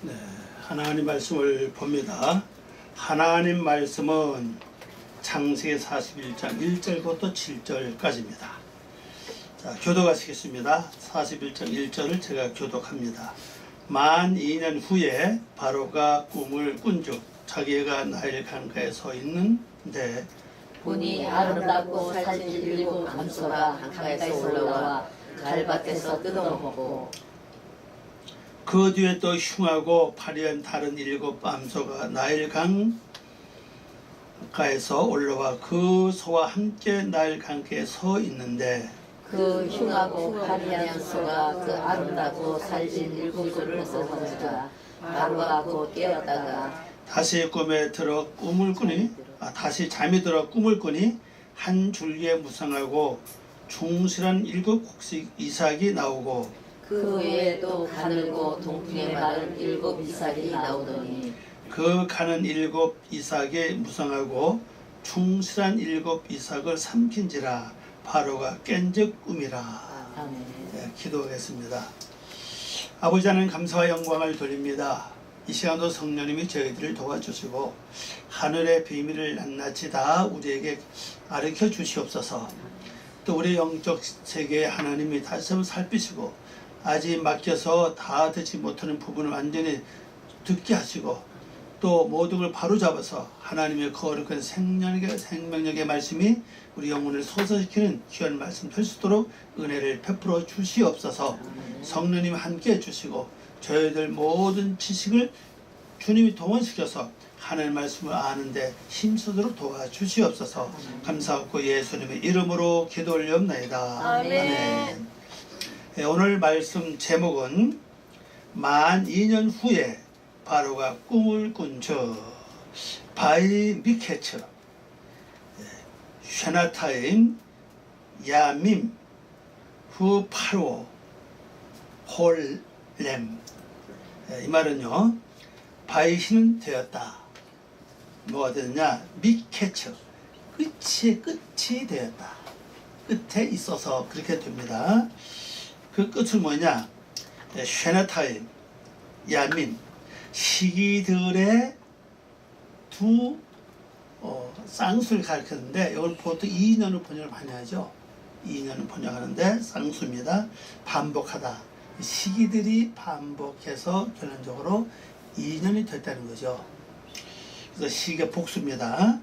네, 하나님 말씀을 봅니다. 하나님 말씀은 창세기 41장 1절부터 7절까지입니다. 자, 교독하시겠습니다. 41장 1절을 제가 교독합니다. 만 2년 후에 바로가 꿈을 꾼즉 자기가 나일 강가에 서 있는데 보니 아름답고 살찐 일곱 암소가 강가에서 올라와 갈밭에서 뜯어먹고 그 뒤에 또 흉하고 화려한 다른 일곱 암소가 나일 강가에서 올라와 그 소와 함께 나일 강가에 서 있는데 그 흉하고 화려한 소가 그 아름답고 살찐 일곱 소를 먹으니까 바로가 곧 깨었다가 다시 잠이 들어 꿈을 꾸니 한 줄기에 무성하고 충실한 일곱 곡식 이삭이 나오고 그 외에 또 가늘고 동풍에 마른 일곱 이삭이 나오더니 그 가는 일곱 이삭에 무성하고 충실한 일곱 이삭을 삼킨지라 바로가 깬즉 꿈이라. 아멘. 네, 기도하겠습니다. 아버지 하나님 감사와 영광을 돌립니다. 이 시간도 성령님이 저희들을 도와주시고 하늘의 비밀을 낱낱이 다 우리에게 가르쳐 주시옵소서. 또 우리 영적 세계에 하나님이 다시 한번 살피시고 아직 맡겨서 다 듣지 못하는 부분을 완전히 듣게 하시고 또 모든 걸 바로잡아서 하나님의 거룩한 생명력의 말씀이 우리 영혼을 소서시키는 귀한 말씀 될 수 있도록 은혜를 베풀어 주시옵소서. 성령님 함께 해주시고 저희들 모든 지식을 주님이 동원시켜서 하나님의 말씀을 아는데 힘쓰도록 도와주시옵소서. 감사하고 예수님의 이름으로 기도 올리옵나이다. 아멘. 네, 오늘 말씀 제목은 만 2년 후에 바로가 꿈을 꾼저 바이 미케처 쉐나타임 야밈 후 파로 홀렘. 이 말은요, 바이시는 되었다. 뭐가 되느냐? 미케처 끝이 되었다. 끝에 있어서 그렇게 됩니다. 그 끝은 뭐냐? 쉐나타임 야민 시기들의 두 쌍수를 가리키는데 이걸 보통 2년을 번역을 많이 하죠. 2년을 번역하는데 쌍수입니다. 반복하다. 시기들이 반복해서 결론적으로 2년이 됐다는 거죠. 그래서 시기가 복수입니다.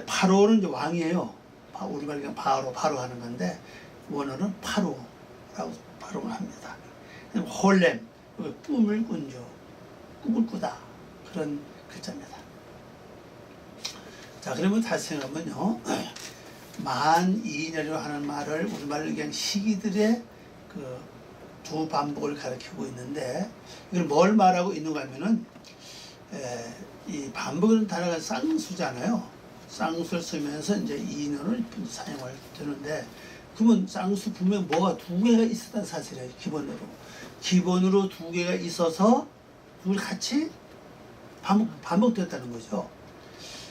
파로는 이제 왕이에요. 우리말 그냥 바로 하는 건데 원어는 파로라고 발음을 합니다. 홀렘 꿈을 꾼죠. 꿈을 꾸다 그런 글자입니다. 자, 그러면 다시 생각하면요, 만 2년이라고 하는 말을 우리말로 그냥 시기들의 그 두 반복을 가리키고 있는데 이걸 뭘 말하고 있는가 하면은 이 반복이라는 단어가 쌍수잖아요. 쌍수를 쓰면서 이제 2년을 사용할 되는데 그러면 쌍수 분명 뭐가 두 개가 있었다는 사실이에요. 기본으로 두 개가 있어서 둘이 같이 반복됐다는 거죠.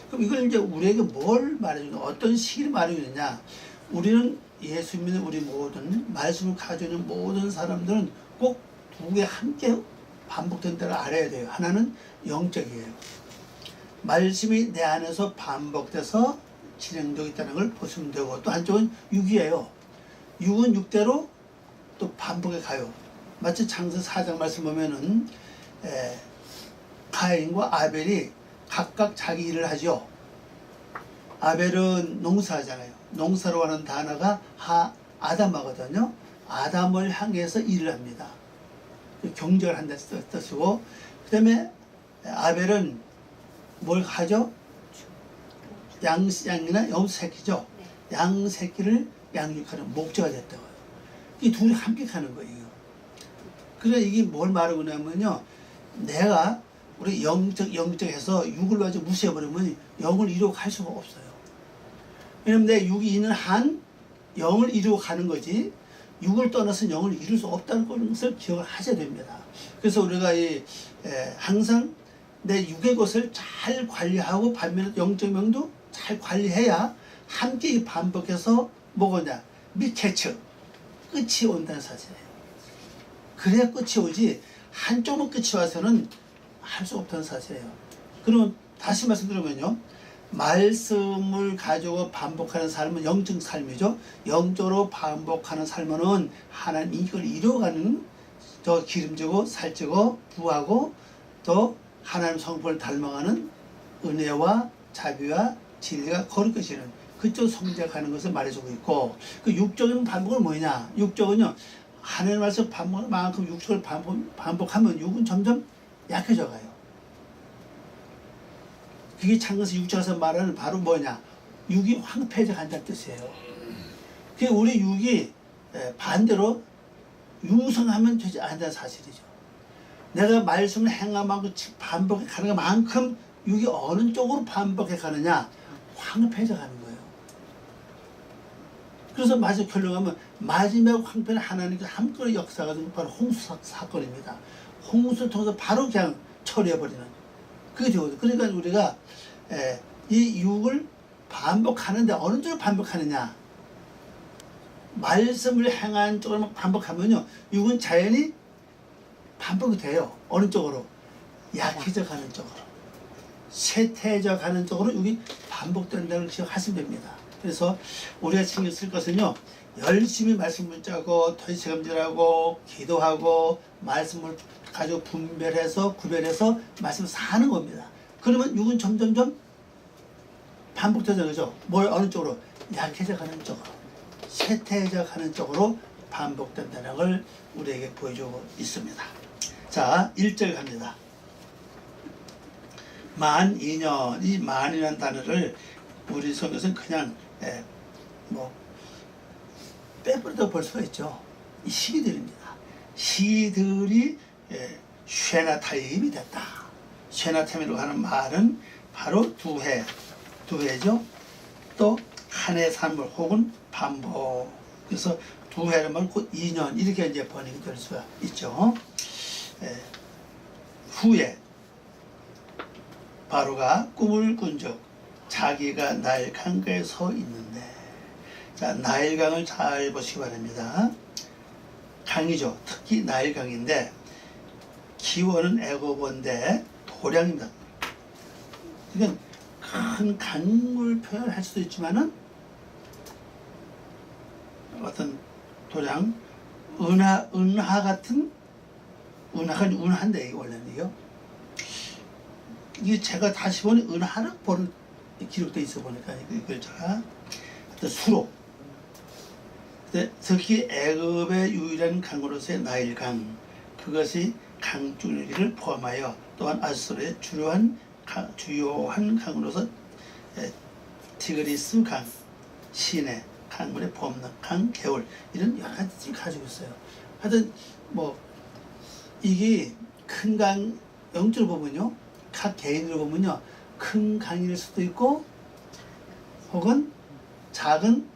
그럼 이걸 이제 우리에게 뭘 말해주냐, 어떤 시기를 말해주느냐? 우리는 예수 믿는 우리 모든 말씀을 가지고 있는 모든 사람들은 꼭 두 개 함께 반복된다를 알아야 돼요. 하나는 영적이에요. 말씀이 내 안에서 반복돼서 진행되고 있다는 걸 보시면 되고, 또 한쪽은 육이에요. 육은 육대로 또 반복해 가요. 마치 창세기 4장 말씀 보면은 가인과 아벨이 각각 자기 일을 하죠. 아벨은 농사하잖아요. 농사로 하는 단어가 아담하거든요. 아담을 향해서 일을 합니다. 경쟁을 한다는 뜻이고, 그 다음에 아벨은 뭘 하죠? 양이나 염소새끼죠. 양새끼를 양육하는 목자가 됐다고요. 이 둘이 함께 가는 거예요. 그래서 이게 뭘 말하고 나면요, 내가 우리 영적해서 육을 가지고 무시해버리면 영을 이루고 갈 수가 없어요. 왜냐면 내 육이 있는 한 영을 이루고 가는 거지, 육을 떠나서 영을 이룰 수 없다는 것을 기억을 하셔야 됩니다. 그래서 우리가 항상 내 육의 것을 잘 관리하고 반면에 영적 명도 잘 관리해야 함께 반복해서 뭐냐? 미케츠 끝이 온다는 사실이에요. 그래야 끝이 오지, 한쪽만 끝이 와서는 할 수 없다는 사실이에요. 그러면 다시 말씀드리면요. 말씀을 가지고 반복하는 삶은 영적 삶이죠. 영적으로 반복하는 삶은 하나님 이걸 이루어가는 더 기름지고 살찌고 부하고 또 하나님 성품을 닮아가는 은혜와 자비와 진리가 거룩해지는 그쪽 성장하는 것을 말해주고 있고 그 육적인 반복은 뭐냐? 육적은요. 하나님 말씀 반복만큼 육적을 반복하면 육은 점점 약해져 가요. 그게 창세기 6장에서 말하는 바로 뭐냐? 육이 황폐해져 간다는 뜻이에요. 그 우리 육이 반대로 융성하면 되지 않는다는 사실이죠. 내가 말씀을 행한 만큼 반복해 가는 만큼 육이 어느 쪽으로 반복해 가느냐? 황폐해져 가는 거예요. 그래서 마지막 결론하면 마지막 황폐는 하나님께서 한꺼번에 역사가 된 바로 홍수 사건입니다. 홍수를 통해서 바로 그냥 처리해버리는 그게 되거든요. 그러니까 우리가 이 육을 반복하는데 어느 쪽으로 반복하느냐? 말씀을 행한 쪽으로 반복하면요. 육은 자연히 반복이 돼요. 어느 쪽으로? 약해져 가는 쪽으로. 쇠퇴해져 가는 쪽으로 육이 반복된다는 걸 기억하시면 됩니다. 그래서 우리가 신경 쓸 것은요. 열심히 말씀 붙잡고 토지체감질하고 기도하고 말씀을 가지고 분별해서 구별해서 말씀을 사는 겁니다. 그러면 육은 점점점 반복되죠. 그죠? 뭘 어느 쪽으로? 약해져 가는 쪽으로 쇠퇴해져 가는 쪽으로 반복된다는 걸 우리에게 보여주고 있습니다. 자, 1절 갑니다. 만 2년 이 만이라는 단어를 우리 성경에서는 그냥 빼버리다고 볼 수가 있죠. 이 시기들입니다. 시기들이 쉐나타임이 됐다. 쉐나타임이라고 하는 말은 바로 두 해죠. 또 한 해 산물 혹은 반복. 그래서 두 해는 말은 곧 2년 이렇게 이제 번역이 될 수가 있죠. 후에 바로가 꿈을 꾼 적 자기가 나일 강가에 서 있는데 자 나일강을 잘 보시기 바랍니다. 강이죠. 특히 나일강인데 기원은 애고본데 도량입니다. 그러니까 큰 강물 표현을 할 수도 있지만은 어떤 도량 은하 같은 은하가 은하인데 이게 원래는 이게 제가 다시 보니 은하를 보는 기록돼 있어 보니까 이 글자가 어떤 수로 특히 애굽의 유일한 강으로서의 나일강 그것이 강줄기를 포함하여 또한 아수르의 주요한 강으로서 티그리스 강, 시내 강물에 포함된 강, 개울 이런 여러 가지를 가지고 있어요. 하여튼 이게 큰 강 영적으로 보면요 각 개인으로 보면요 큰 강일 수도 있고 혹은 작은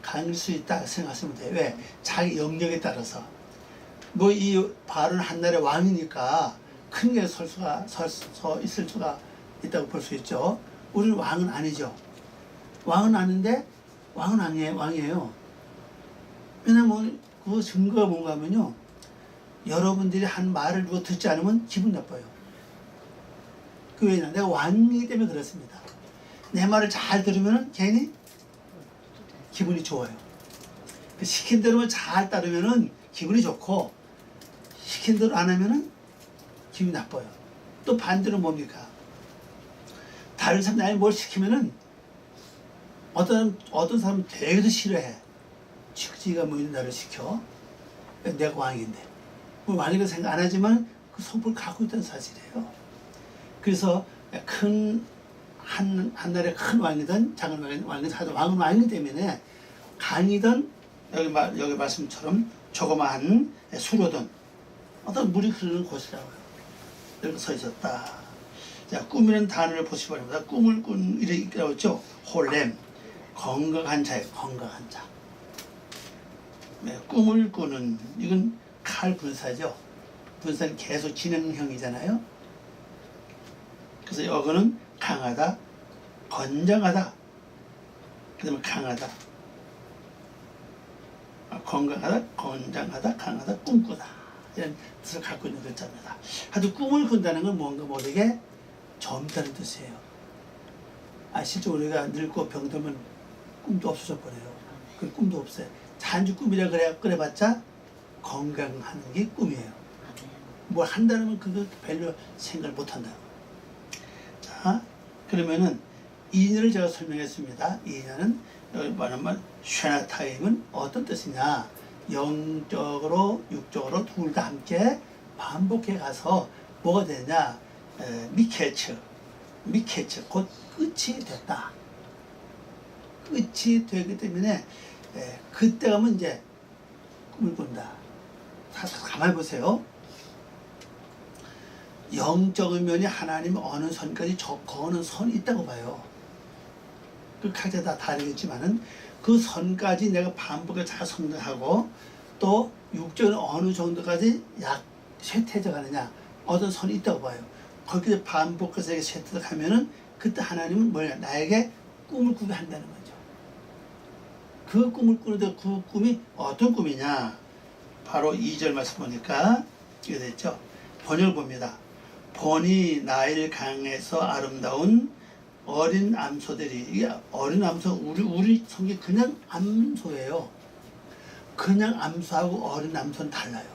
강일 수 있다 생각하시면 돼요. 왜? 자기 영역에 따라서 이 바로는 한나라의 왕이니까 큰 게 서 있을 수가 있다고 볼 수 있죠. 우리는 왕은 아니죠. 왕은 아닌데 왕은 왕이에요. 왜냐면 그 증거가 뭔가 하면요 여러분들이 한 말을 누가 듣지 않으면 기분 나빠요. 그 왜냐? 내가 왕이기 때문에 그렇습니다. 내 말을 잘 들으면 괜히 기분이 좋아요. 시킨 대로만 잘 따르면 기분이 좋고 시킨 대로 안 하면 기분이 나빠요. 또 반대로 뭡니까? 다른 사람이 뭘 시키면은 어떤 사람은 되게 싫어해. 지가 나를 시켜. 내가 왕인데. 왕이라고 생각 안 하지만 그 성품을 갖고 있다는 사실이에요. 그래서 한 나라의 큰 왕이든 작은 왕이든 하여튼 왕은 왕이기 때문에 강이든 여기 말씀처럼 조그마한 수로든 어떤 물이 흐르는 곳이라고요. 이렇게 서 있었다. 자, 꿈이라는 단어를 보시기 바랍니다. 꿈을 꾼 이렇게 나왔죠. 홀렘 건강한 자예요. 건강한 자. 네, 꿈을 꾸는 이건 칼 분사죠. 분사는 계속 진행형이잖아요. 그래서 이거는 강하다, 건장하다, 그 다음에 강하다, 건강하다, 건장하다, 강하다, 꿈꾸다 이런 뜻을 갖고 있는 글자입니다. 하여튼 꿈을 꾼다는 건 뭔가 모르게 젊다는 뜻이에요. 실제 우리가 늙고 병들면 꿈도 없어져 버려요. 그 꿈도 없어요. 단지 꿈이라 그래봤자 건강하는 게 꿈이에요. 뭘 한다면 그거 별로 생각을 못한다. 자, 그러면은 이인을 제가 설명했습니다. 이인은 여기 말하면 쉐나타임은 어떤 뜻이냐? 영적으로 육적으로 둘 다 함께 반복해 가서 뭐가 되냐? 미케츠 곧 끝이 됐다. 끝이 되기 때문에 그때 가면 이제 꿈을 꾼다. 가만히 보세요. 영적인 면이 하나님 어느 선까지 거는 선이 있다고 봐요. 그 각자 다 다르겠지만은 그 선까지 내가 반복해 잘 성장하고 또 육적인 어느 정도까지 약 쇠퇴져 가느냐 어떤 선이 있다고 봐요. 거기서 반복해서 쇠퇴져 가면은 그때 하나님은 뭐냐 나에게 꿈을 꾸게 한다는 거죠. 그 꿈을 꾸는데 그 꿈이 어떤 꿈이냐 바로 2절 말씀 보니까 이게 됐죠. 번역을 봅니다. 보니 나일 강에서 아름다운 어린 암소들이 이게 어린 암소 우리 성경 그냥 암소예요. 그냥 암소하고 어린 암소는 달라요.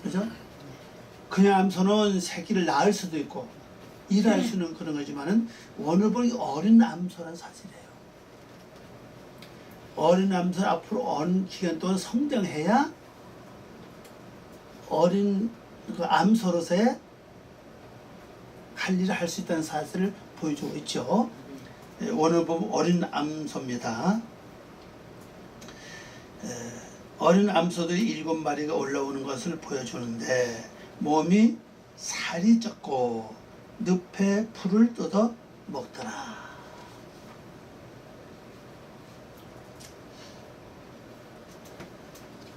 그죠? 그냥 암소는 새끼를 낳을 수도 있고 일할 수는 그런 거지만은 오늘 보니 어린 암소란 사실이에요. 어린 암소는 앞으로 어느 기간 동안 성장해야 어린 그 암소로서의 할 일을 할 수 있다는 사실을 보여주고 있죠. 오늘 보면 어린 암소입니다. 어린 암소들이 7마리가 올라오는 것을 보여주는데 몸이 살이 쪘고 늪에 풀을 뜯어 먹더라.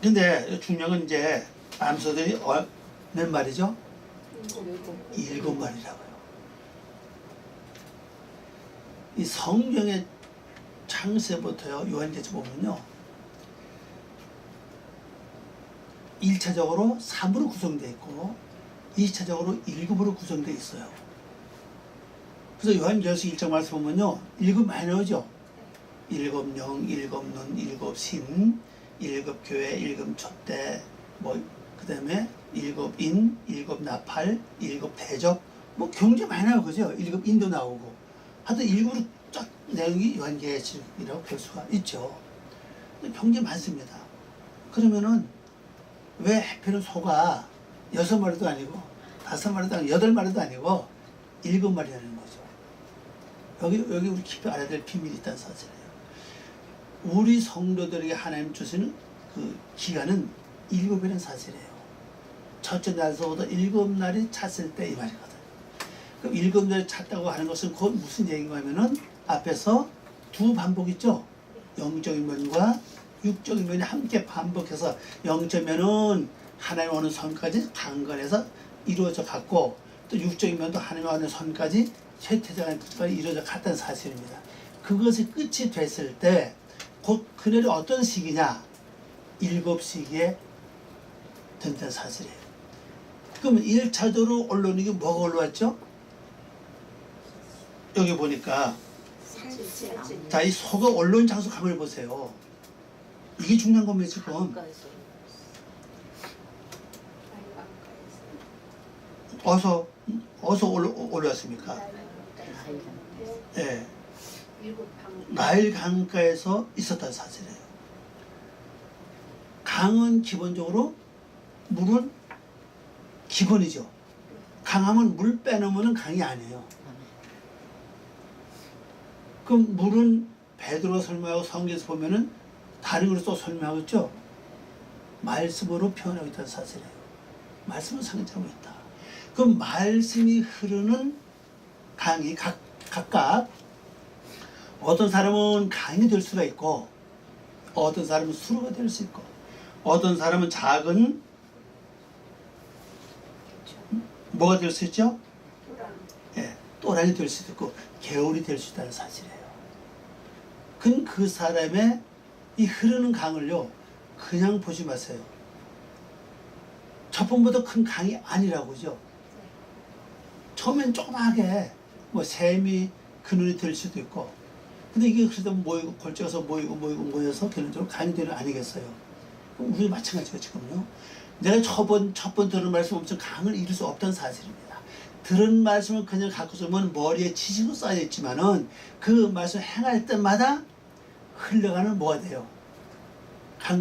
근데 중요한 건 이제 암소들이 몇 마리죠? 7마리라고요. 이 성경의 창세부터요 요한계시 보면요 1차적으로 3으로 구성되어 있고 2차적으로 7으로 구성되어 있어요. 그래서 요한계시 1장 말씀 보면요 7 많이 나오죠. 7 영, 7 눈, 7 신, 7 교회, 7 촛대, 그 다음에 7 인, 7 나팔, 7 대적, 경제 많이 나오고 그죠? 7 인도 나오고 하여튼 7으로 쫙 내용이 요한계시라고 볼 수가 있죠. 경제 많습니다. 그러면은 왜 해필은 소가 6마리도 아니고 5마리도 아니고 8마리도 아니고 7마리라는 거죠. 여기 우리 깊이 알아야 될 비밀이 있다는 사실이에요. 우리 성도들에게 하나님 주시는 그 기간은 7이라는 사실이에요. 첫째 날서부터 7날이 찼을 때 이 말이거든. 그럼 7날이 찼다고 하는 것은 곧 무슨 얘기인가 하면은 앞에서 두 반복 있죠. 영적인 면과 육적인 면이 함께 반복해서 영적 면은 하나님 어느 선까지 강건해서 이루어져 갔고 또 육적인 면도 하나님 어느 선까지 쇠퇴적인 것까지 이루어져 갔다는 사실입니다. 그것이 끝이 됐을 때 곧 그날이 어떤 시기냐 7시기에 된다는 사실이에요. 그러면 1차적으로 올라오는 게 뭐가 올라왔죠? 여기 보니까 자, 이 소가 올라온 장소 가만히 보세요. 이게 중요한 겁니다 지금. 어서 올라왔습니까? 예. 나일 강가에서 있었다는 사실이에요. 강은 기본적으로 물은 기본이죠. 강하면 물 빼놓으면 강이 아니에요. 그럼 물은 베드로 설명하고 성경에서 보면은 다른 걸로 또 설명하고 있죠. 말씀으로 표현하고 있다는 사실이에요. 말씀을 상징하고 있다. 그럼 말씀이 흐르는 강이 각각 어떤 사람은 강이 될 수가 있고 어떤 사람은 수로가 될 수 있고 어떤 사람은 작은 뭐가 될 수 있죠? 예, 또랑이 될 수도 있고 개울이 될 수 있다는 사실이에요. 그럼 그 사람의 이 흐르는 강을요 그냥 보지 마세요. 저번보다 큰 강이 아니라고죠. 처음엔 조그맣게 뭐 샘이 근원이 될 수도 있고, 근데 이게 그래도 모이고 걸쳐서 모여서 결론적으로 강이 되는 아니겠어요. 우리도 마찬가지가 지금요. 내가 첫 번 들은 말씀 엄청 강을 이룰 수 없다는 사실입니다. 들은 말씀을 그냥 갖고서 오면 머리에 지식으로 쌓여 있지만은 그 말씀 행할 때마다 흘러가는 뭐가 돼요?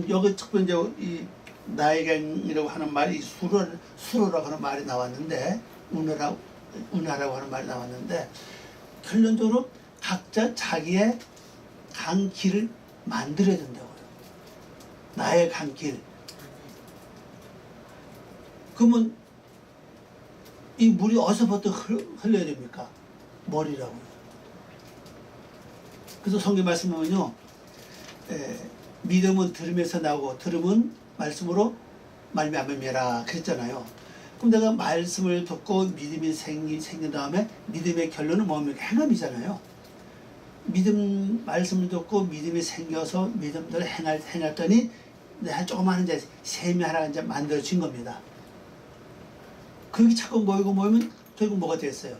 여기 첫 번째 이 나의 강이라고 하는 말이 수로라고 하는 말이 나왔는데, 운하라고 하는 말이 나왔는데, 결론적으로 각자 자기의 강길을 만들어야 된다고요. 나의 강길. 그러면 이 물이 어디서부터 흘러야 됩니까? 머리라고요. 그래서 성경 말씀 보면요, 믿음은 들음에서 나오고 들음은 말씀으로 말미암음이라 그랬잖아요. 그럼 내가 말씀을 듣고 믿음이 생긴 다음에 믿음의 결론은 뭡니까? 행함이잖아요. 말씀을 듣고 믿음이 생겨서 믿음대로 행했더니 내가 조그마한 이제 샘이 하나 이제 만들어진 겁니다. 그게 자꾸 모이면 결국 뭐가 됐어요?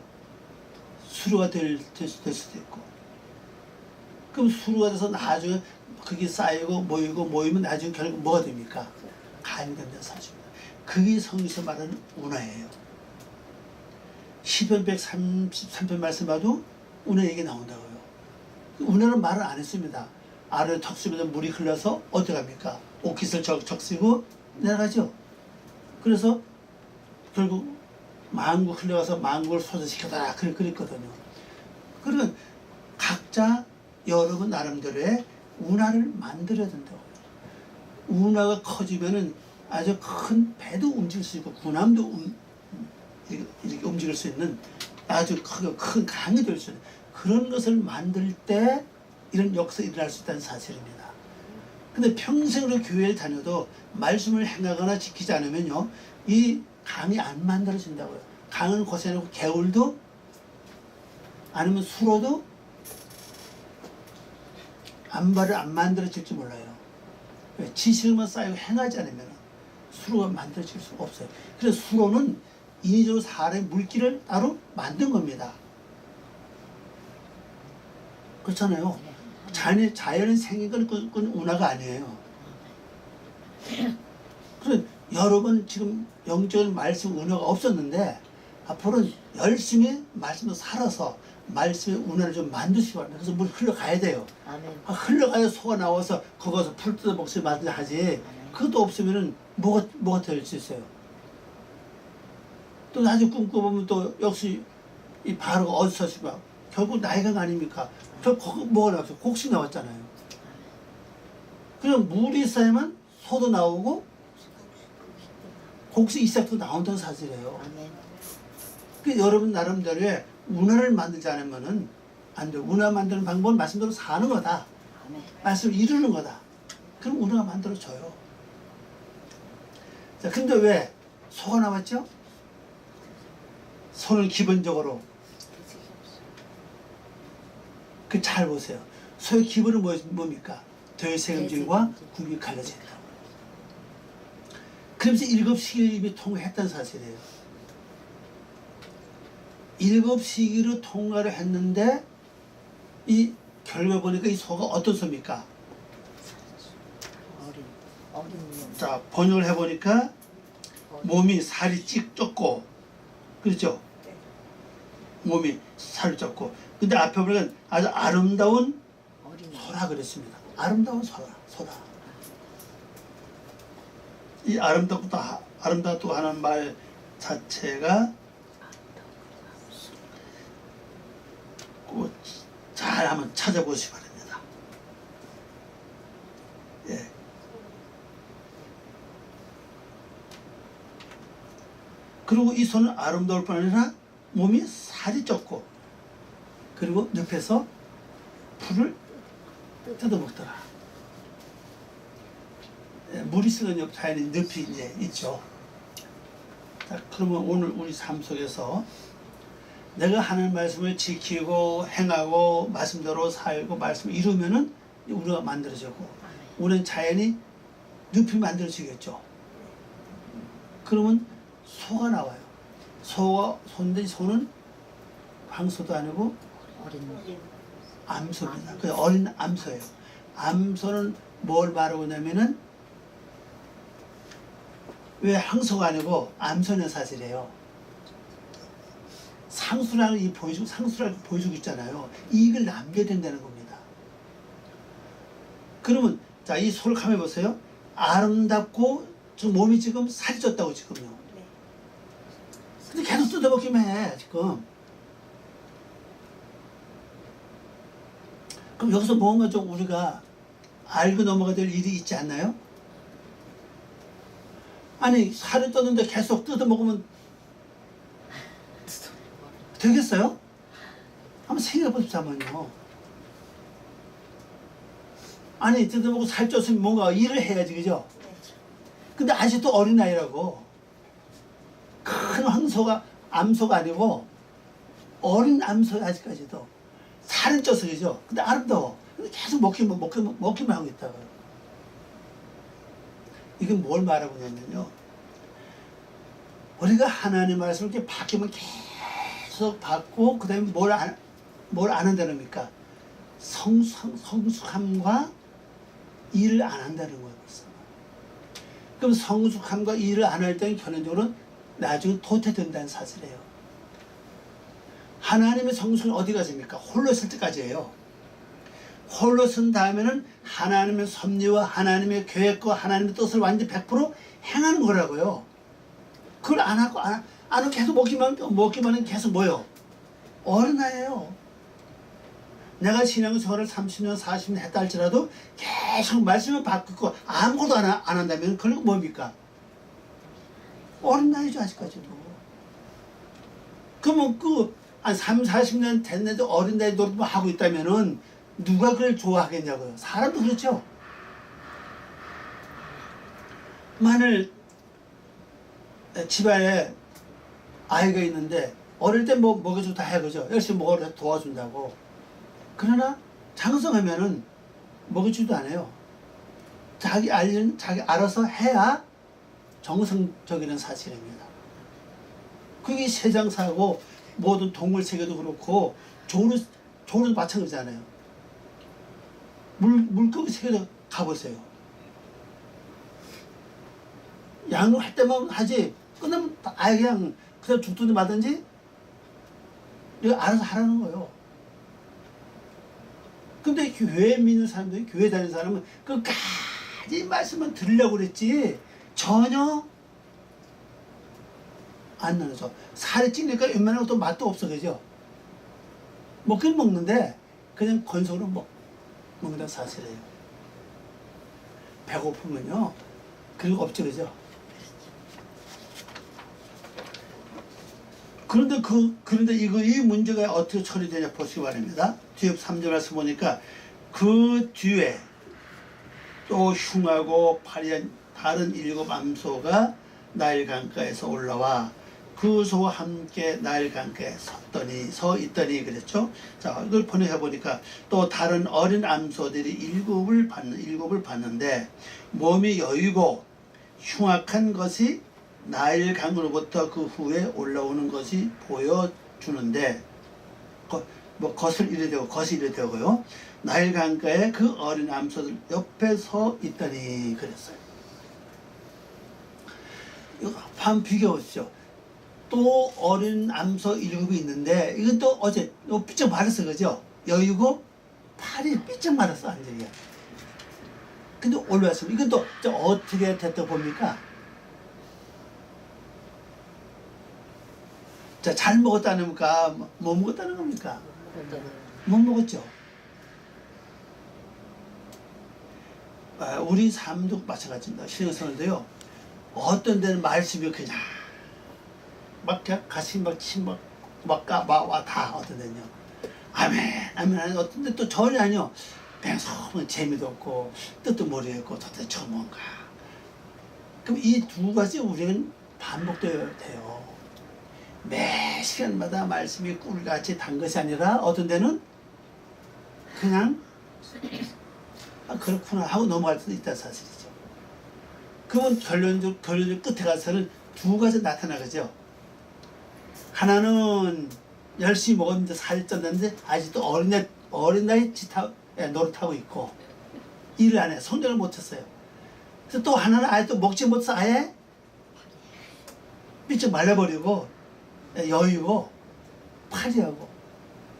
수로가 될 수도 있고. 그럼 수로가 돼서 나중에 그게 쌓이고 모이면 나중에 결국 뭐가 됩니까? 강이 된다는 사실입니다. 그게 성경에서 말하는 운하예요. 시편 133편 말씀 봐도 운하 얘기 나온다고요. 운하는 말을 안 했습니다. 아래 턱수에서 물이 흘러서 어떻게 합니까? 옥깃을 적시고 내려가죠. 그래서 결국 만국 흘러가서 만국을 소재시켜달라 그랬거든요. 그러면 각자 여러분 나름대로의 운하를 만들어야 된다고요. 운하가 커지면은 아주 큰 배도 움직일 수 있고 군함도 이렇게 움직일 수 있는 아주 큰 강이 될 수 있는 그런 것을 만들 때 이런 역사가 일어날 수 있다는 사실입니다. 근데 평생으로 교회를 다녀도 말씀을 행하거나 지키지 않으면요, 이 강이 안 만들어진다고요. 강은 고생하고 개울도 아니면 수로도 안발을 안 만들어질지 몰라요. 지식만 쌓이고 행하지 않으면 수로가 만들어질 수가 없어요. 그래서 수로는 인위적으로 사람의 물길을 따로 만든 겁니다. 그렇잖아요. 자연이 생긴 건 그건 운하가 아니에요. 그래서 여러분 지금 영적인 말씀 운하가 없었는데 앞으로는 열심히 말씀을 살아서 말씀의 운하를 좀 만드시기 바랍니다. 그래서 물 흘러가야 돼요. 아멘. 흘러가야 소가 나와서 거기서 풀 뜯어 먹지 말든지 하지. 그것도 없으면은 뭐가 될 수 있어요. 또 나중에 꿈꿔보면 또 역시 이 바로가 어디서 시바 결국 나이가 아닙니까? 거기 뭐가 나왔어요? 곡식 나왔잖아요. 그냥 물이 쌓이면 소도 나오고 곡식 이삭도 나온다는 사실이에요. 아멘. 그 여러분 나름대로의 운하를 만들지 않으면은 안 돼요. 운하 만드는 방법은 말씀대로 사는 거다. 아멘. 말씀을 이루는 거다. 그럼 운하가 만들어져요. 자, 근데 왜 소가 나왔죠? 소는 기본적으로 그 잘 보세요. 소의 기본은 뭡니까? 대세금질과 굽이 갈라져 있다. 그러면서 7시기를 통과했다는 사실이에요. 7시기로 통과를 했는데 이 결과 보니까 이 소가 어떤 소입니까? 어린 자, 번역을 해보니까 몸이 살이 찢었고, 그렇죠? 몸이 살이 쪘고, 근데 앞에 보니까 아주 아름다운 소라 그랬습니다. 아름다운 소라. 이 아름답다고 하는 말 자체가 꼭 잘 한번 찾아보시기 바랍니다. 예. 그리고 이 소는 아름다울 뿐 아니라 몸이 살이 쪘고, 그리고 늪에서 풀을 뜯어먹더라. 예, 물이 쓰는 자연의 늪이 이제 있죠. 자, 그러면 오늘 우리 삶 속에서 내가 하는 말씀을 지키고 행하고 말씀대로 살고 말씀을 이루면은 우리가 만들어지고 우리는 자연이 늪이 만들어지겠죠. 그러면 소가 나와요. 소인데 소는 황소도 아니고 어린 암소입니다. 그 어린 암소예요. 암소는 뭘 말하고 있냐면은 왜 황소가 아니고 암소는 사실이에요. 상수라는 이 보여주고 상수라고 보여주고 있잖아요. 이익을 남겨야 된다는 겁니다. 그러면 자, 이 소를 가만히 보세요. 아름답고 지금 몸이 지금 살이 쪘다고 지금요. 근데 계속 뜯어먹기만 해 지금. 그럼 여기서 뭔가 좀 우리가 알고 넘어가야 될 일이 있지 않나요? 아니 살을 떴는데 계속 뜯어먹으면 되겠어요? 한번 생각해보자면요. 아니 뜯어먹고 살쪘으면 뭔가 일을 해야지, 그죠? 근데 아직도 어린아이라고. 큰 황소가 암소가 아니고 어린 암소야 아직까지도. 살은 쪄서, 그죠? 근데 아름다워. 근데 계속 먹기만 하고 있다고요. 이게 뭘 말하고 있냐면요. 우리가 하나님 말씀을 이렇게 바뀌면 계속 받고, 그 다음에 뭘 안 한다는 겁니까? 성숙함과 일을 안 한다는 거예요. 벌써. 그럼 성숙함과 일을 안 할 때는 결론적으로 나중에 도태된다는 사실이에요. 하나님의 성숙은 어디 가십니까? 홀로 있을 때까지예요. 홀로 쓴 다음에는 하나님의 섭리와 하나님의 계획과 하나님의 뜻을 완전히 100% 행하는 거라고요. 그걸 안 하고 계속 먹기만 하면 계속 뭐요? 어린아이예요. 내가 신앙생활을 30년, 40년 했다 할지라도 계속 말씀을 바꾸고 아무것도 안 한다면 그건 뭡니까? 어린아이죠, 아직까지도. 그러면 한 3, 40년 됐는데도 어린아이 노릇만 하고 있다면은 누가 그걸 좋아하겠냐고요. 사람도 그렇죠. 만일 집안에 아이가 있는데 어릴 때 뭐가 좋다 해, 그죠? 열심히 먹으러 도와준다고. 그러나 장성하면은 먹여주지도 않아요. 자기 알아서 해야 정성적인 사실입니다. 그게 세상사고 모든 동물 세계도 그렇고 조류도 마찬가지잖아요. 물고기 세계도 가보세요. 양육할 때만 하지 끝나면 아예 그냥 죽든지 마든지 내가 알아서 하라는 거예요. 근데 교회 믿는 사람들이, 교회 다니는 사람은 끝까지 말씀만 들으려고 그랬지 전혀 안 나눠서 살이 찌니까 웬만한 것도 맛도 없어, 그죠? 먹긴 먹는데 그냥 건성으로 먹는다는 사실이에요. 배고프면요 그리고 없죠, 그죠? 그런데 이 문제가 어떻게 처리되냐 보시기 바랍니다. 뒤에 3절 말씀 보니까 그 뒤에 또 흉하고 파리한 다른 7 암소가 나일 강가에서 올라와 그 소와 함께 나일 강가에 서 있더니 그랬죠. 자, 이걸 번역해 보니까 또 다른 어린 암소들이 7을 봤는데 몸이 여유고 흉악한 것이 나일 강으로부터 그 후에 올라오는 것이 보여주는데 것이 이래 되고요. 나일 강가에 그 어린 암소들 옆에 서 있더니 그랬어요. 이거 한번 비교해 보시죠. 또 어린 암소 7이 있는데 이건 또 어제 삐쩍 말았어, 그죠? 여유고 팔이 삐쩍 말았어, 완전히. 근데 올라왔습니다. 이건 또 어떻게 됐다 봅니까? 자, 잘 먹었다는 겁니까? 못 먹었다는 겁니까? 못 먹었죠. 우리 삶도 마찬가지입니다. 신앙생활도요. 어떤 데는 말씀이 그냥 막 가슴이 다 어떤 데는요. 아멘. 어떤 데 또 전혀 아니요. 그냥 재미도 없고 뜻도 모르겠고 도대체 저 뭔가. 그럼 이 두 가지 우리는 반복되어야 돼요. 매 시간마다 말씀이 꿀같이 단 것이 아니라 어떤 데는 그냥 그렇구나 하고 넘어갈 수도 있다는 사실이죠. 그러면 결론적 끝에 가서는 두 가지 나타나죠. 하나는 열심히 먹었는데 살이 쪘는데 아직도 어린 나이 노릇하고 있고 일을 안 해. 성장을 못했어요. 그래서 또 하나는 아예 또 먹지 못해서 아예 삐쩍 말라버리고 여유고 파리하고.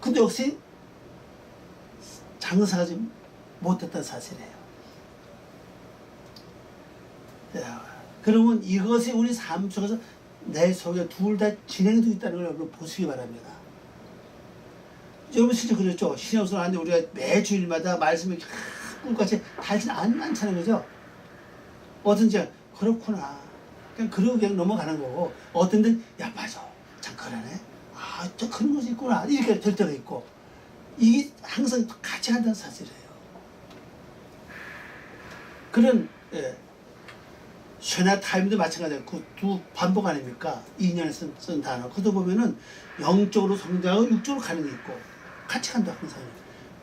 근데 역시 장사가 좀 못했던 사실이에요. 자, 그러면 이것이 우리 삶 속에서 내 속에 둘 다 진행되고 있다는 걸 여러분 보시기 바랍니다. 여러분 실제 그렇죠? 신앙생활 하는데 우리가 매주일마다 말씀이 꿀같이 달진 않잖아요. 그죠? 어떤지 그렇구나. 그냥 그러고 그냥 넘어가는 거고, 어떤 데는 야 맞아. 참 그러네. 아, 또 그런 것이 있구나. 이렇게 될 때도 있고. 이게 항상 같이 간다는 사실이에요. 그런 쉐나 타임도 마찬가지예요. 그 두 반복 아닙니까? 2년에 쓴 단어. 그도 보면은 영적으로 성장하고 육적으로 가는 게 있고 같이 간다 항상.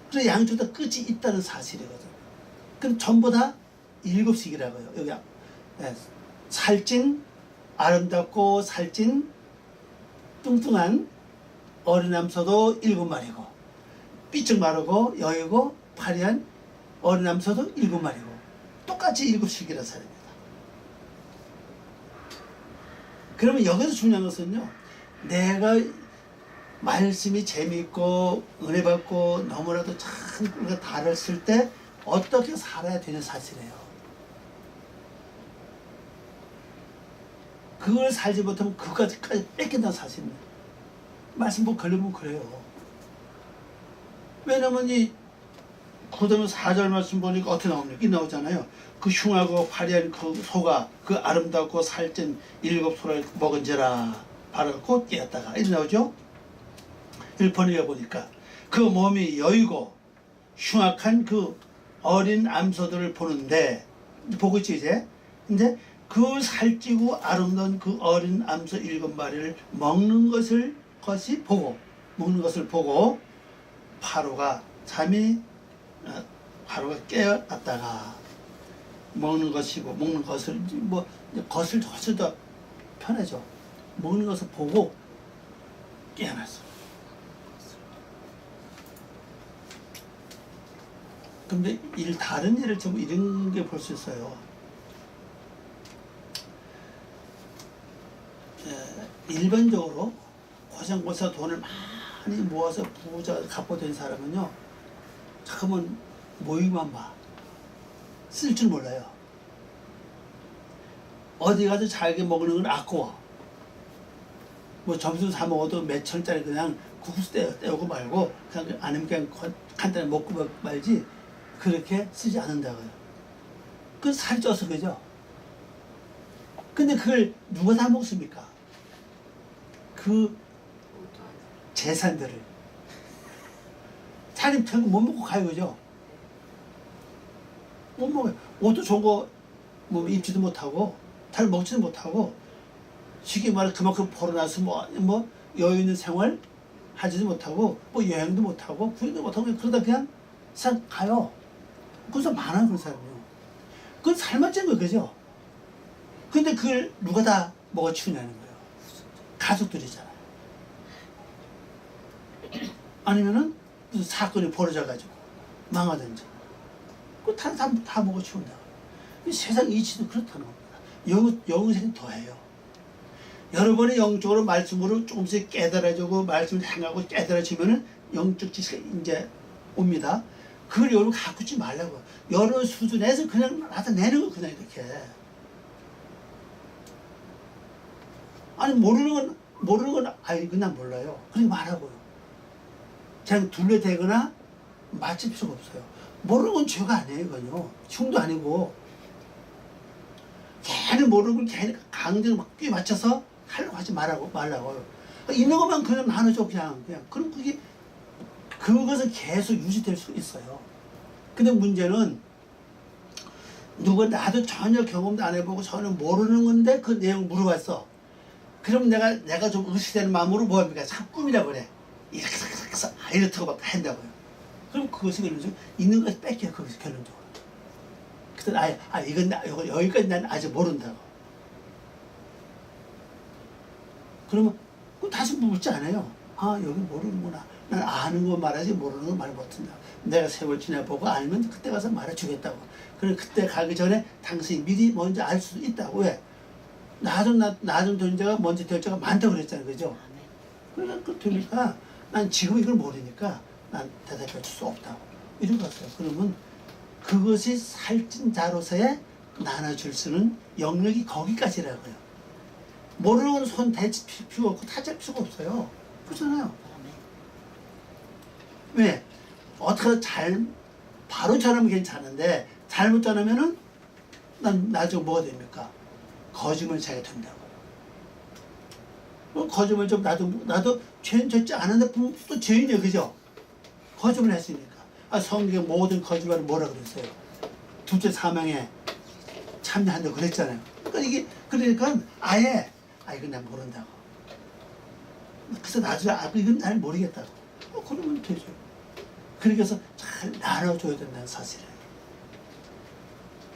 그래서 양쪽 다 끝이 있다는 사실이거든. 그럼 전부 다 7씩이라고요. 여기 살찐 아름답고 살찐 뚱뚱한 어린암소도 7마리고 삐쩍 마르고 여유고 파리한 어린암소도 7마리고 똑같이 7씩이라는 사람입니다. 그러면 여기서 중요한 것은요, 내가 말씀이 재미있고 은혜 받고 너무나도 참 우리가 달았을 때 어떻게 살아야 되는 사실이에요. 그걸 살지 못하면 그까지까지 뺏긴다는 사실입니다. 말씀 보고 걸리면 그래요. 왜냐면 이 고등어 4절 말씀 보니까 어떻게 나옵니까? 이 나오잖아요. 그 흉하고 화려한 그 소가 그 아름답고 살찐 7소를 먹은지라 바로 곧 깨었다가 이렇게 나오죠. 1번에 보니까 그 몸이 여유고 흉악한 그 어린 암소들을 보는데 보고 있지 이제. 근데 그 살찌고 아름다운 그 어린 암소 7마리를 먹는 것을 보고 파로가 잠이 바로가 깨어났다가 먹는 것을 뭐 것을 훨씬 더 편하죠. 먹는 것을 보고 깨어났어. 근데 다른 일을 좀 이런 게 볼 수 있어요. 일반적으로 고생고사 돈을 많이 모아서 부자 갚고 된 사람은요, 잠깐만 모이만 봐. 쓸 줄 몰라요. 어디 가서 자기 먹는 건 아까워. 뭐 점심 사 먹어도 몇 천짜리 그냥 국수 떼우고 말고 그냥 아니면 그냥 간단히 먹고 말지 그렇게 쓰지 않는다고요. 그 살이 쪄서 그죠? 근데 그걸 누가 다 먹습니까? 그 재산들을 차림처럼 못 먹고 가요. 그죠? 못 먹어요. 옷도 좋은 거 뭐 입지도 못하고 잘 먹지도 못하고 쉽게 말해 그만큼 벌어놔서 뭐 여유 있는 생활 하지도 못하고 뭐 여행도 못하고 부인도 못하고 그러다 그냥 가요. 그래서 많아요. 그런 사람이요. 그건 살만 찐 거예요. 그죠? 근데 그걸 누가 다 먹어치우냐는 거예요. 가족들이잖아요. 아니면은 무슨 사건이 벌어져가지고 망하든지 그거 다 먹어치운다. 세상 이치도 그렇다는 겁니다. 영생이 더해요. 여러분이 영적으로 말씀으로 조금씩 깨달아지고 말씀을 행하고 깨달아지면은 영적 지식이 이제 옵니다. 그걸 여러분 갖고 있지 말라고요. 여러 수준에서 그냥 나타내는 거 그냥 이렇게. 아니 모르는 건 아이 그냥 몰라요. 그렇게 말하고요. 그냥 둘러대거나 맞힐 필요가 없어요. 모르는 건 죄가 아니에요. 그건요. 흉도 아니고 괜히 모르는 걸 괜히 강제로 막 끼 맞춰서 하려고 하지 말라고요. 있는 것만 그냥 나눠줘 그냥. 그럼 그것은 계속 유지될 수 있어요. 근데 문제는 누가 나도 전혀 경험도 안 해보고 전혀 모르는 건데 그 내용을 물어봤어. 그럼 내가 좀 의식되는 마음으로 뭐 합니까? 자꾸 꿈이라고 그래. 이렇게 해서 이렇다고 막 한다고요. 그럼 그것이 결론적으로 있는 것을 뺏겨요. 거기서 결론적으로. 그때 이건 여기까지 난 아직 모른다고. 그러면 그럼 다시 묻지 않아요. 아 여기 모르는구나. 난 아는 거 말하지 모르는 거 말 못한다. 내가 세월 지내보고 알면 그때 가서 말해주겠다고. 그래 그때 가기 전에 당신이 미리 먼저 알 수 있다고. 왜? 나좀 되는 자가 먼저 될 자가 많다고 그랬잖아요. 그죠? 그러니까 그 되니까 난 지금 이걸 모르니까 난 대답해 줄 수 없다고. 이러고 갔어요. 그러면 그것이 살찐 자로서의 나눠줄 수는 영역이 거기까지라고요. 모르는 건 손 대지 필요 없고 타질 필요가 없어요. 그렇잖아요. 왜? 어떻게 바로 전하면 괜찮은데 잘못 전하면은 난 나중에 뭐가 됩니까? 거짓말 자게 된다고. 거짓말 좀 나도 죄는 졌지 않은데 또 죄인이에요. 그죠? 거짓말 했으니까. 아, 성경에 모든 거짓말을 뭐라 그랬어요? 둘째 사명에 참여한다고 그랬잖아요. 그러니까 아예 이건 난 모른다고. 그래서 나중에 이건 잘 모르겠다고. 그러면 되죠. 그래서 잘 나눠줘야 된다는 사실이에요.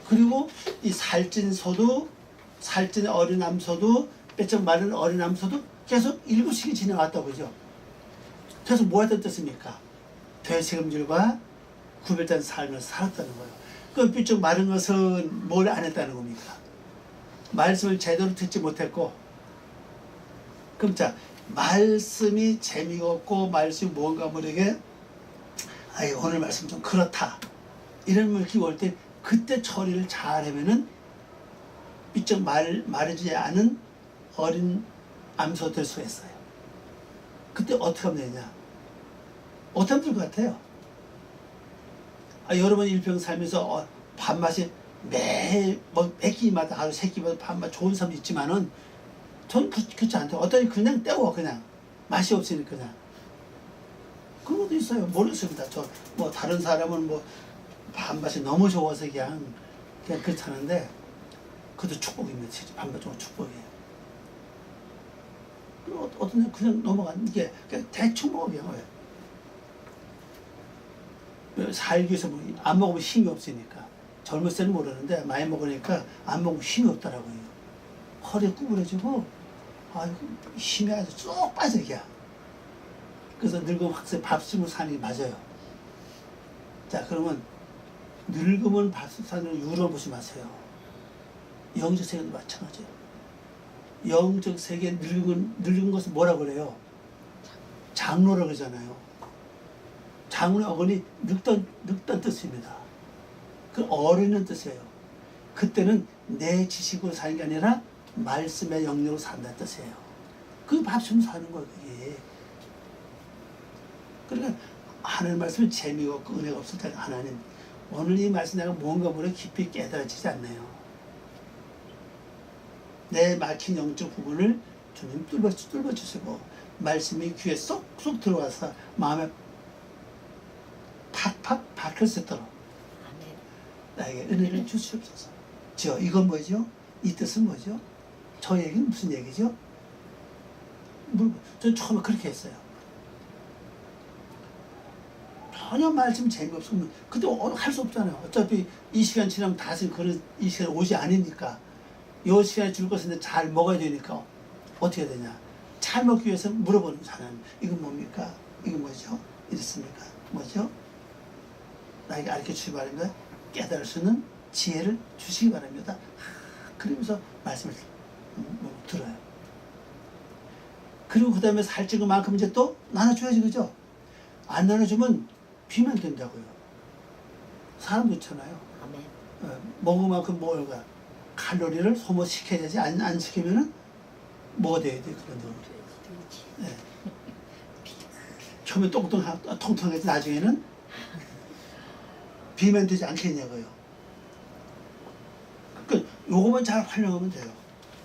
그리고 이 살찐 어린 암소도 빼쩍 마른 어린 암소도 계속 7시기 지나왔다고 그죠? 그래서 뭐 했던 뜻입니까? 되새김질과 구별된 삶을 살았다는 거예요. 그 삐쩍 마른 것은 뭘 안 했다는 겁니까? 말씀을 제대로 듣지 못했고, 그럼 자, 말씀이 재미가 없고 말씀이 뭔가 모르게 오늘 말씀 좀 그렇다 이런 느낌이 올 때 그때 처리를 잘하면은 삐쩍 말해주지 않은 어린 암소 될 수 있어요. 그때 어떻게 하면 되냐? 어떻게 하면 될 것 같아요? 여러분 일평 살면서 밥맛이 매일 몇 끼마다 하루 세 끼마다 밥맛 좋은 사람 있지만은 전 그렇지 않대요. 어떤 그냥 때워 그냥 맛이 없으니까 그냥 그런 것도 있어요. 모르겠습니다. 저 다른 사람은 밥맛이 너무 좋아서 그냥 그렇다는데 그것도 축복입니다. 밥맛 좋은 축복이에요. 그리고 어떤 사람 그냥 넘어가는 게 그냥 대충 먹어요. 살기 위해서 안 먹으면 힘이 없으니까. 젊을 때는 모르는데 많이 먹으니까 안 먹으면 힘이 없더라고요. 허리 구부러지고 힘이 아주 쏙 빠져 그냥. 그래서 늙으면 확실히 밥심으로 사는 게 맞아요. 자 그러면 늙으면 밥심 사는 걸 유로 보지 마세요. 영적 세계도 마찬가지예요. 영적 세계 늙은 것은 뭐라고 그래요? 장로라고 그러잖아요. 장로의 어근이 늙던 뜻입니다. 그 어른은 뜻이에요. 그때는 내 지식으로 사는 게 아니라 말씀의 영역으로 산다는 뜻이에요. 그 밥심 사는 거예요. 그게. 그러니까 하나님 말씀은 재미가 없고 은혜가 없을 때 하나님 오늘 이 말씀 내가 뭔가 모르게 깊이 깨달아지지 않네요. 내 막힌 영적 부분을 주님 뚫어주시고 말씀이 귀에 쏙쏙 들어와서 마음에 팍팍 박힐 수 있도록 나에게 은혜를 주시옵소서. 이건 뭐죠? 이 뜻은 뭐죠? 저 얘기는 무슨 얘기죠? 전 처음에 그렇게 했어요. 전혀 말씀 재미없으면 그때 할 수 없잖아요. 어차피 이 시간 지나면 다시 이 시간 오지 않으니까 이 시간에 줄 것인데 잘 먹어야 되니까 어떻게 되냐? 잘 먹기 위해서 물어보는 사람. 이건 뭡니까? 이건 뭐죠? 이랬습니까? 뭐죠? 나에게 가르쳐 주시기 바랍니다. 깨달을 수 있는 지혜를 주시기 바랍니다. 그러면서 말씀을 들어요. 그리고 그 다음에 살찐 것만큼 이제 또 나눠줘야지, 그죠? 안 나눠주면 비만 된다고요. 사람 그렇잖아요. 먹은 만큼 뭐가 칼로리를 소모시켜야지 안 시키면은 뭐가 돼야 돼? 그런 거. 네. 처음에 통통해서 나중에는 비만 되지 않겠냐고요. 그러니까 요거만 잘 활용하면 돼요.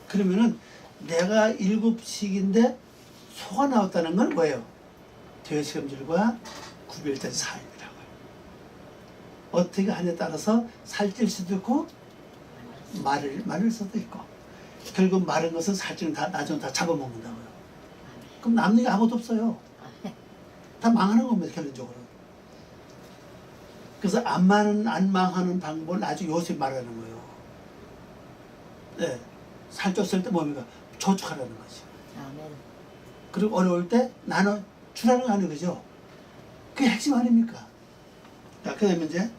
그러면은 내가 7식인데 소가 나왔다는 건 뭐예요? 되새김질과 구별된 삶이라고요. 어떻게 하냐에 따라서 살찔 수도 있고 마를 수도 있고 결국 마른 것은 살찌는 나중에 다 잡아먹는다고요. 그럼 남는 게 아무것도 없어요. 다 망하는 겁니다, 결론적으로. 그래서 안 망하는 방법을 아주 요새 말하는 거예요. 네. 살쪘을 때 뭡니까? 저축하라는 거지. 아멘. 그리고 어려울 때 나눠 주라는 거 아니에요, 그죠? 그게 핵심 아닙니까? 자, 그 다음에 이제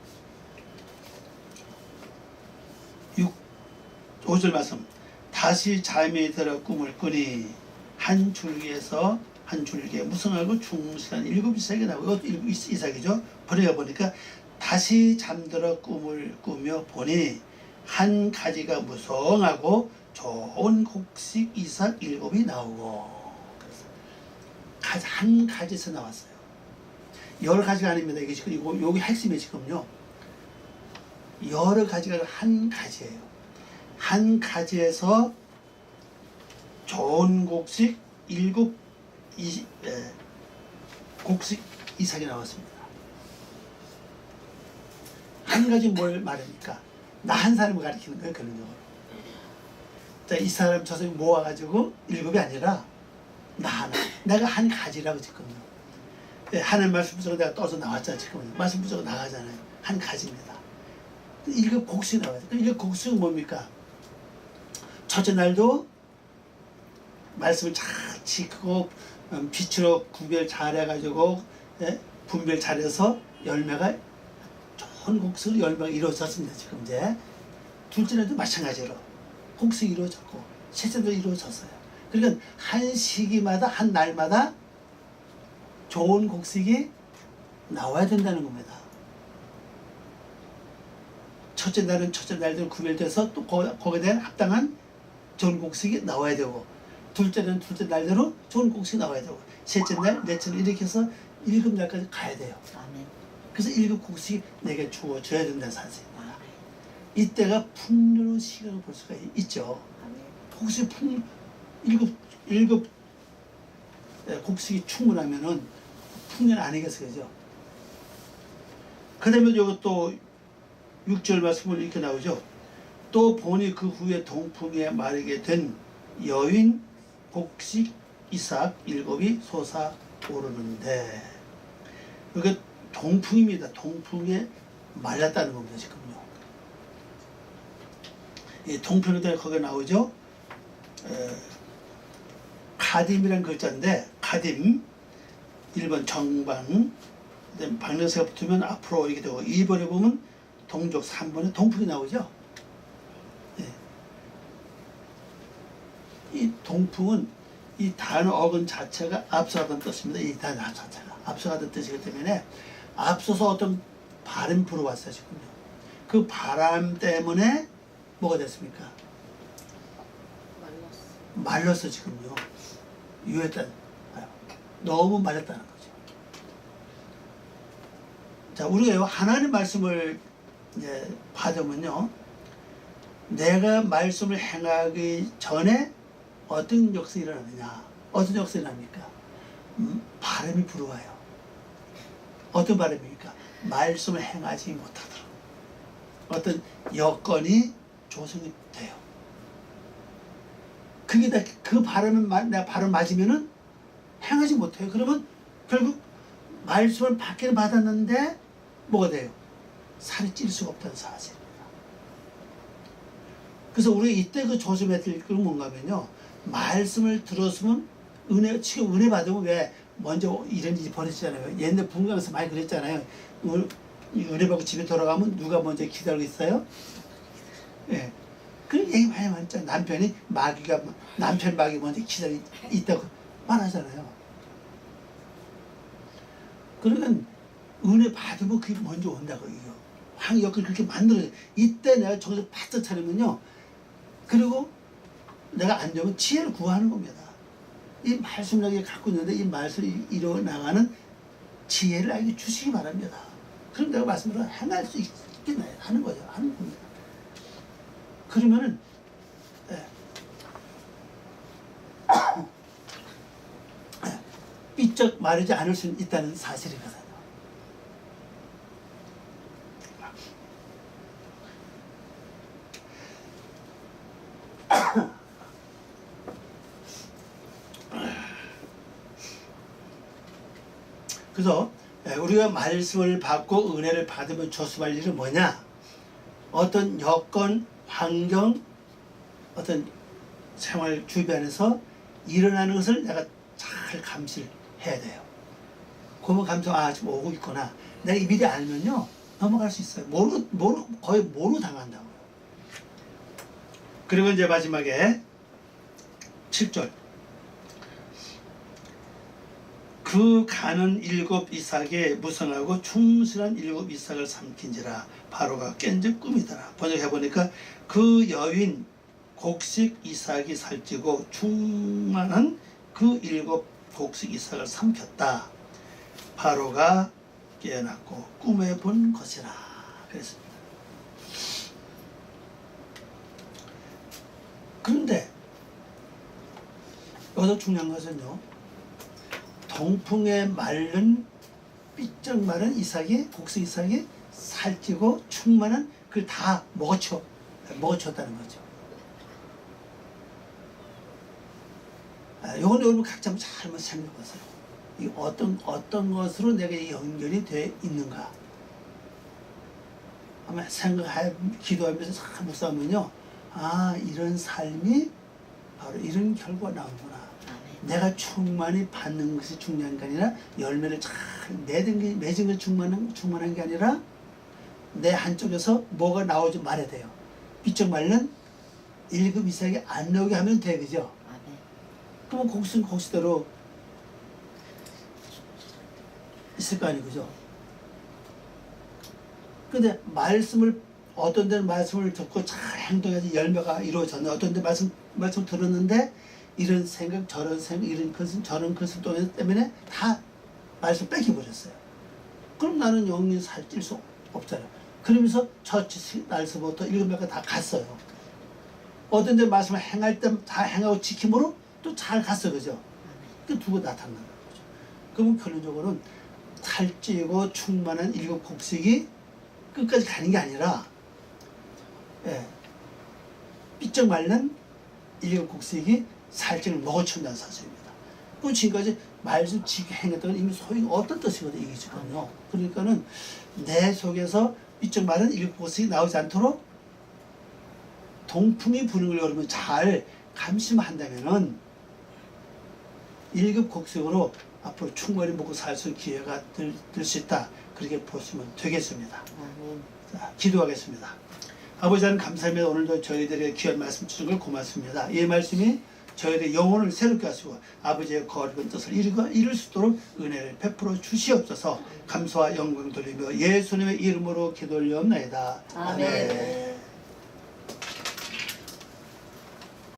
5절 말씀. 다시 잠이 들어 꿈을 꾸니 한 줄기에서 한 줄기에 무성하고 충실한 7이삭이 나오고, 이것도 이삭이죠. 번역해 보니까 다시 잠들어 꿈을 꾸며 보니 한 가지가 무성하고 좋은 곡식 이삭 7이 나오고. 그래서 한 가지에서 나왔어요. 여러 가지가 아닙니다. 이게 지금 여기 핵심이 지금요. 여러 가지가 한 가지예요. 한 가지에서 좋은 곡식 곡식 이삭이 나왔습니다. 한 가지 뭘 말합니까? 나 한 사람을 가리키는 거예요, 그런적으로. 자, 이 사람 저 사람 모아가지고 7이 아니라 나 하나. 내가 한 가지라고 지금요. 하나님 말씀 붙잡고 내가 떠서 나왔잖아, 지금. 말씀 붙잡고 나가잖아요. 한 가지입니다. 7 곡식이 나와요. 그럼 7 곡식은 뭡니까? 첫째 날도 말씀을 잘 지키고 빛으로 구별 잘해가지고 분별 잘해서 열매가 좋은 곡식으로 열매가 이루어졌습니다. 지금 이제 둘째 날도 마찬가지로 곡식이 이루어졌고 셋째 날도 이루어졌어요. 그러니까 한 시기마다 한 날마다 좋은 곡식이 나와야 된다는 겁니다. 첫째 날은 첫째 날대로 구별돼서 또 거기에 대한 합당한 좋은 곡식이 나와야 되고, 둘째는 둘째 날대로 좋은 곡식이 나와야 되고, 셋째 날, 넷째 날 이렇게 해서 7날까지 가야 돼요. 아멘. 그래서 7 곡식이 내게 주어져야 된다는 사실입니다. 이때가 풍요로운 시간을 볼 수가 있죠. 곡식이 일곱 곡식이 충분하면은 풍년 아니겠어요, 그죠? 그 다음에 이것도 6절 말씀을 이렇게 나오죠. 또 보니 그 후에 동풍에 마르게 된 여윈 곡식 이삭 7이 솟아오르는데, 이게 동풍입니다. 동풍에 말랐다는 겁니다, 지금요. 이 동풍에 대해 거기에 나오죠. 카딤이라는 글자인데, 카딤 1번 정방, 방정사가 붙으면 앞으로 이렇게 되고, 2번에 보면 동족, 3번에 동풍이 나오죠. 이 동풍은 이 단어 어근 자체가 앞서가던 뜻입니다. 이 단어 자체가 앞서가던 뜻이기 때문에 앞서서 어떤 바람이 불어왔어요, 지금요. 그 바람 때문에 뭐가 됐습니까? 말랐어, 지금요. 유했다는, 너무 말랐다는 거죠. 자, 우리가 하나님 말씀을 이제 받으면요, 내가 말씀을 행하기 전에 어떤 역사가 일어나느냐? 어떤 역사가 일어납니까? 바람이 불어와요. 어떤 바람입니까? 말씀을 행하지 못하도록 어떤 여건이 조성이 돼요. 그게 다 그 바람을 내가 바람 맞으면은 행하지 못해요. 그러면 결국 말씀을 받기는 받았는데 뭐가 돼요? 살이 찔 수가 없다는 사실입니다. 그래서 우리가 이때 그 조심해야 될 건 뭔가 하면요, 말씀을 들었으면 지금 은혜 받으면 왜 먼저 이런 일이 벌어지잖아요. 옛날 분가에서 많이 그랬잖아요. 은혜 받고 집에 돌아가면 누가 먼저 기다리고 있어요? 예. 그런 얘기 많이 많잖아요. 남편 마귀 먼저 기다리고 있다고 말하잖아요. 그러면 은혜 받으면 그게 먼저 온다고, 이거. 환경을 그렇게 만들어요. 이때 내가 저기서 바짝 차리면요, 그리고 내가 안 되면 지혜를 구하는 겁니다. 이 말씀을 갖고 있는데 이 말씀을 이뤄나가는 지혜를 나에게 주시기 바랍니다. 그럼 내가 말씀으로 행할 수 있게 하는 거죠. 하는 겁니다. 그러면은, 삐쩍 마르지 않을 수 있다는 사실이거든요. 그래서 우리가 말씀을 받고 은혜를 받으면 조심할 일은 뭐냐? 어떤 여건, 환경, 어떤 생활 주변에서 일어나는 것을 내가 잘 감시를 해야 돼요. 그러면 감사, 지금 오고 있구나. 내가 미리 알면요, 넘어갈 수 있어요. 거의 모르고 당한다고요. 그리고 이제 마지막에 7절. 그 가는 일곱 이삭에 무성하고 충실한 일곱 이삭을 삼킨지라 바로가 깬즉 꿈이더라. 번역해보니까 그 여인 곡식 이삭이 살찌고 충만한 그 일곱 곡식 이삭을 삼켰다. 바로가 깨어났고 꿈에 본 것이라 그랬습니다. 그런데 여기서 중요한 것은요, 동풍에 마른 삐쩍 마른 이삭이, 곡식 이삭이 살찌고 충만한 그걸 다 먹어쳤다는 거죠. 요건 여러분 각자 한번 잘 생각해 보세요. 이 어떤 것으로 내가 연결이 돼 있는가. 아마 기도하면서 참 묵상하면요, 이런 삶이 바로 이런 결과가 나오는구나. 내가 충만히 받는 것이 중요한 게 아니라 열매를 잘 맺은 것이 충만한 게 아니라 내 한쪽에서 뭐가 나오지 말아야 돼요. 삐쩍 말른 1급 이상이 안 나오게 하면 돼, 그죠? 그러면 곡식대로 있을 거 아니에요, 그죠? 근데 어떤 데는 말씀을 듣고 잘 행동해서 열매가 이루어졌네. 어떤 데 말씀 들었는데 이런 생각, 저런 생각, 이런 것은 저런 것을 때문에 다 말씀 뺏겨버렸어요. 그럼 나는 영원히 살찔 수 없잖아요. 그러면서 저 날서부터 7배가 다 갔어요. 어떤 데 말씀을 행할 때 다 행하고 지킴으로 또 잘 갔어, 그죠? 그 두고 나타나는 거죠. 그러면 결론적으로는 살찌고 충만한 7 곡식이 끝까지 가는 게 아니라, 삐쩍 말른 7 곡식이 살찌를 먹어치운다는 사실입니다. 그 지금까지 말씀 지켜 행했던 건 이미 소위 어떤 뜻이거든요, 이게 지금요. 그러니까는 내 속에서 삐쩍 마른 7 곡식이 나오지 않도록 동풍이 부는 걸 여러분 잘 감시한다면은 1급 곡식으로 앞으로 충분히 먹고 살 수 있는 기회가 될 수 있다. 그렇게 보시면 되겠습니다. 자, 기도하겠습니다. 아버지 하나님 감사합니다. 오늘도 저희들의 귀한 말씀 주신 걸 고맙습니다. 이 말씀이 저희들의 영혼을 새롭게 하시고 아버지의 거룩한 뜻을 이룰 수 있도록 은혜를 베풀어 주시옵소서. 감사와 영광 돌리며 예수님의 이름으로 기도 올려옵나이다. 아멘.